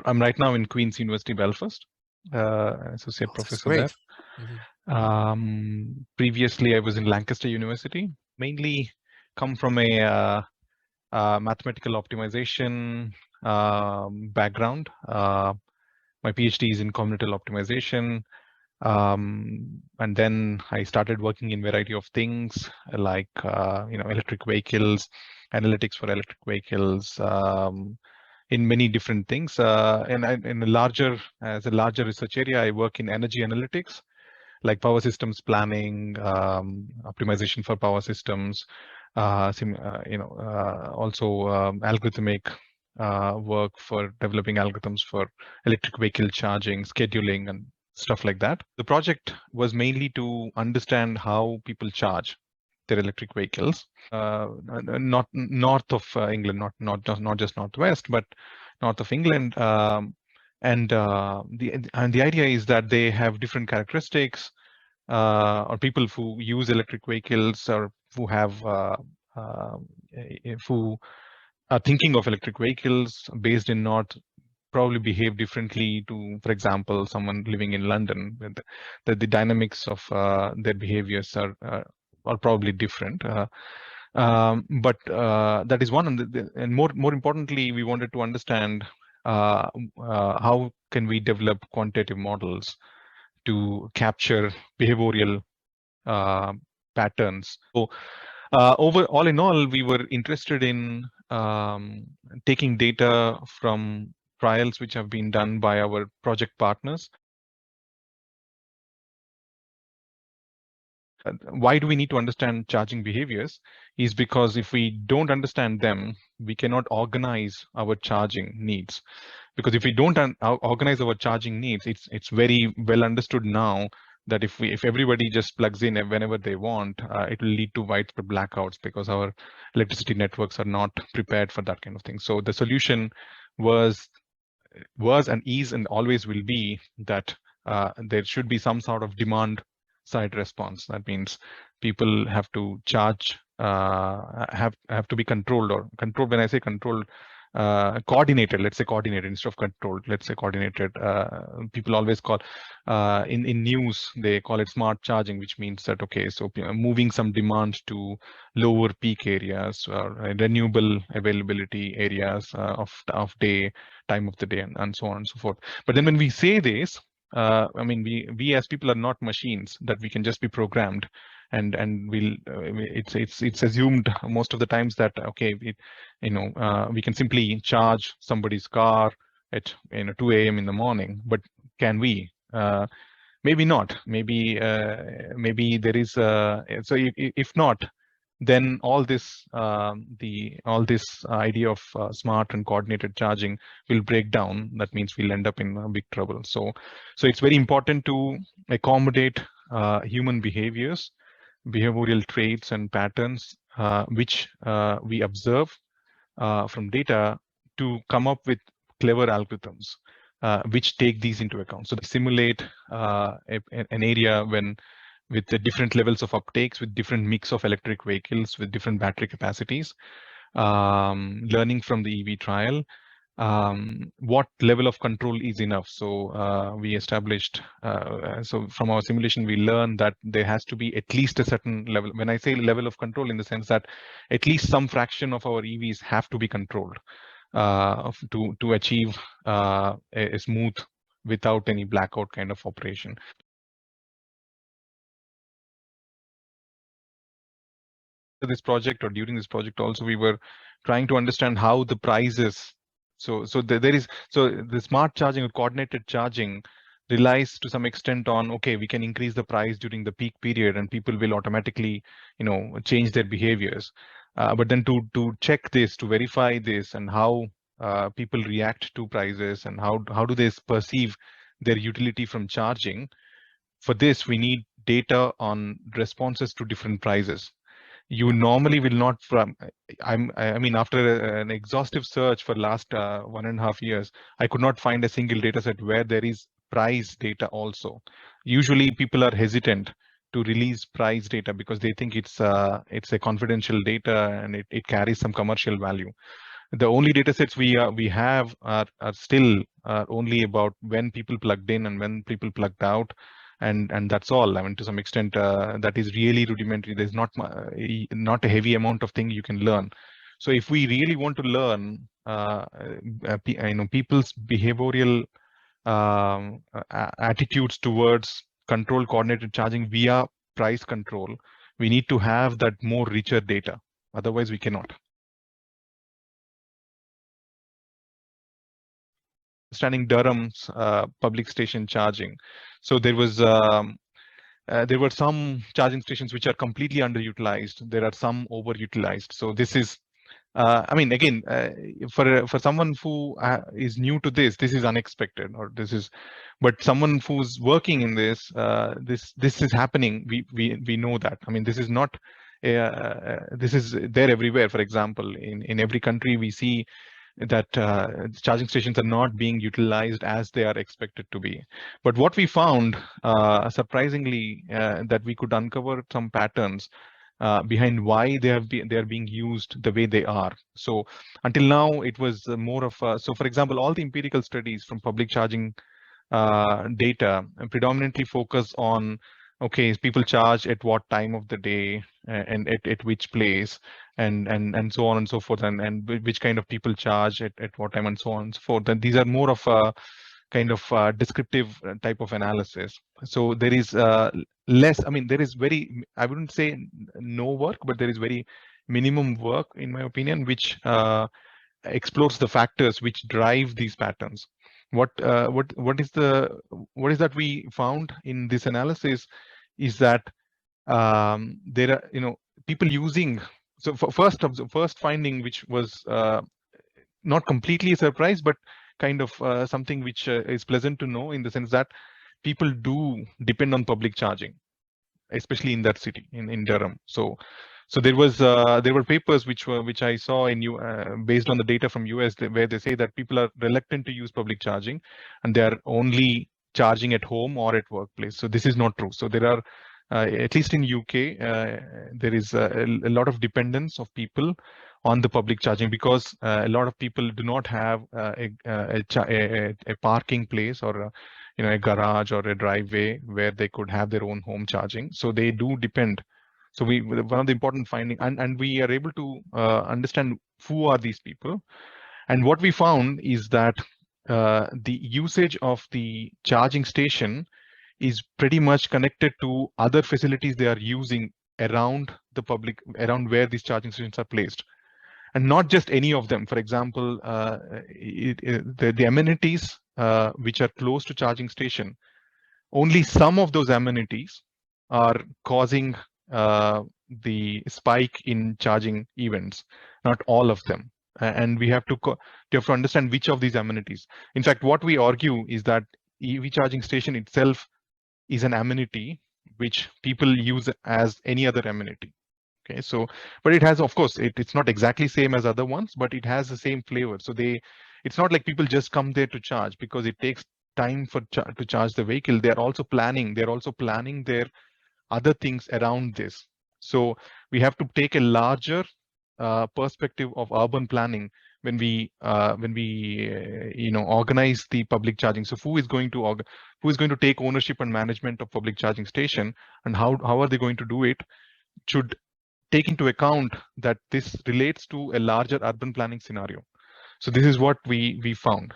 I'm right now in Queen's University, Belfast, associate professor there. Previously, I was in Lancaster University, mainly come from a mathematical optimization background. My PhD is in combinatorial optimization. And then I started working in a variety of things like electric vehicles, analytics for electric vehicles, in many different things. And as a larger research area, I work in energy analytics, like power systems planning, optimization for power systems, also algorithmic work for developing algorithms for electric vehicle charging, scheduling, and stuff like that. The project was mainly to understand how people charge their electric vehicles, not north of England, not just northwest, but north of England. And the idea is that they have different characteristics, or people who use electric vehicles, or who have who are thinking of electric vehicles based in north probably behave differently to, for example, someone living in London. The dynamics of their behaviors are probably different. But that is one, and more importantly, we wanted to understand how can we develop quantitative models to capture behavioral patterns. So all in all, we were interested in taking data from trials which have been done by our project partners. Why do we need to understand charging behaviors? Is because if we don't understand them, we cannot organize our charging needs. Because if we don't organize our charging needs, it's very well understood now that if everybody just plugs in whenever they want, it will lead to widespread blackouts because our electricity networks are not prepared for that kind of thing. So the solution was and is and always will be that there should be some sort of demand side response. That means people have to charge, have to be controlled, or controlled. When I say controlled, coordinated. Let's say coordinated instead of controlled. Let's say coordinated. People always call in news, they call it smart charging, which means that okay, so moving some demand to lower peak areas or renewable availability areas of day, time of the day, and so on and so forth. But then when we say this, I mean, we as people are not machines that we can just be programmed, and we'll it's assumed most of the times that okay, we can simply charge somebody's car at 2 a.m. in the morning. But can we? Maybe not. Maybe there is so if not, then all this idea of smart and coordinated charging will break down. That means we'll end up in big trouble. So it's very important to accommodate human behaviors, behavioral traits and patterns which we observe from data, to come up with clever algorithms which take these into account. So they simulate an area with the different levels of uptakes, with different mix of electric vehicles, with different battery capacities, learning from the EV trial, what level of control is enough. So we established, so from our simulation, we learned that there has to be at least a certain level. When I say level of control, in the sense that at least some fraction of our EVs have to be controlled to achieve a smooth, without any blackout kind of operation. This project, or during this project also, we were trying to understand how the prices. So the smart charging or coordinated charging relies to some extent on, okay, we can increase the price during the peak period and people will automatically change their behaviors. But then to check this, to verify this, and how people react to prices, and how do they perceive their utility from charging, for this we need data on responses to different prices. You normally will not I mean, after an exhaustive search for last 1.5 years, I could not find a single data set where there is price data also. Usually people are hesitant to release price data because they think it's a confidential data and it carries some commercial value. The only data sets we have are still only about when people plugged in and when people plugged out, and that's all. I mean, to some extent, that is really rudimentary. There's not a heavy amount of thing you can learn. So if we really want to learn, people's behavioral attitudes towards control coordinated charging via price control, we need to have that more richer data. Otherwise, we cannot. Understanding Durham's public station charging. So there were some charging stations which are completely underutilized. There are some overutilized. So this is, I mean, again, for someone who is new to this is unexpected, or this is, but someone who's working in this, this is happening. We know that. I mean, this is not. This is there everywhere. For example, in every country, we see that charging stations are not being utilized as they are expected to be. But what we found, surprisingly, that we could uncover some patterns behind why they are being used the way they are. So until now, it was more of so. For example, all the empirical studies from public charging data predominantly focus on, okay, people charge at what time of the day and at which place, and so on and so forth, and which kind of people charge at what time, and so on and so forth. And these are more of a kind of descriptive type of analysis. So there is less, I mean, there is very, I wouldn't say no work, but there is very minimum work, in my opinion, which explores the factors which drive these patterns. What is that we found in this analysis is that there are, people using. So first finding, which was not completely a surprise, but kind of something which is pleasant to know, in the sense that people do depend on public charging, especially in that city, in Durham. So there were papers which I saw in based on the data from US, where they say that people are reluctant to use public charging, and they are only charging at home or at workplace. So this is not true. So there are at least in UK, there is a lot of dependence of people on the public charging, because a lot of people do not have a parking place, or a garage or a driveway where they could have their own home charging. So they do depend. So one of the important finding, and we are able to understand who are these people. And what we found is that the usage of the charging station is pretty much connected to other facilities they are using around where these charging stations are placed, and not just any of them. For example, the amenities which are close to charging station, only some of those amenities are causing the spike in charging events, not all of them. And we have to understand which of these amenities. In fact, what we argue is that EV charging station itself is an amenity which people use as any other amenity. Okay, so, but it has, of course, it's not exactly same as other ones, but it has the same flavor. So it's not like people just come there to charge, because it takes time to charge the vehicle. They're also planning their other things around this. So we have to take a larger perspective of urban planning when we organize the public charging. So who is going to take ownership and management of public charging station, and how are they going to do it, should take into account that this relates to a larger urban planning scenario. So this is what we found.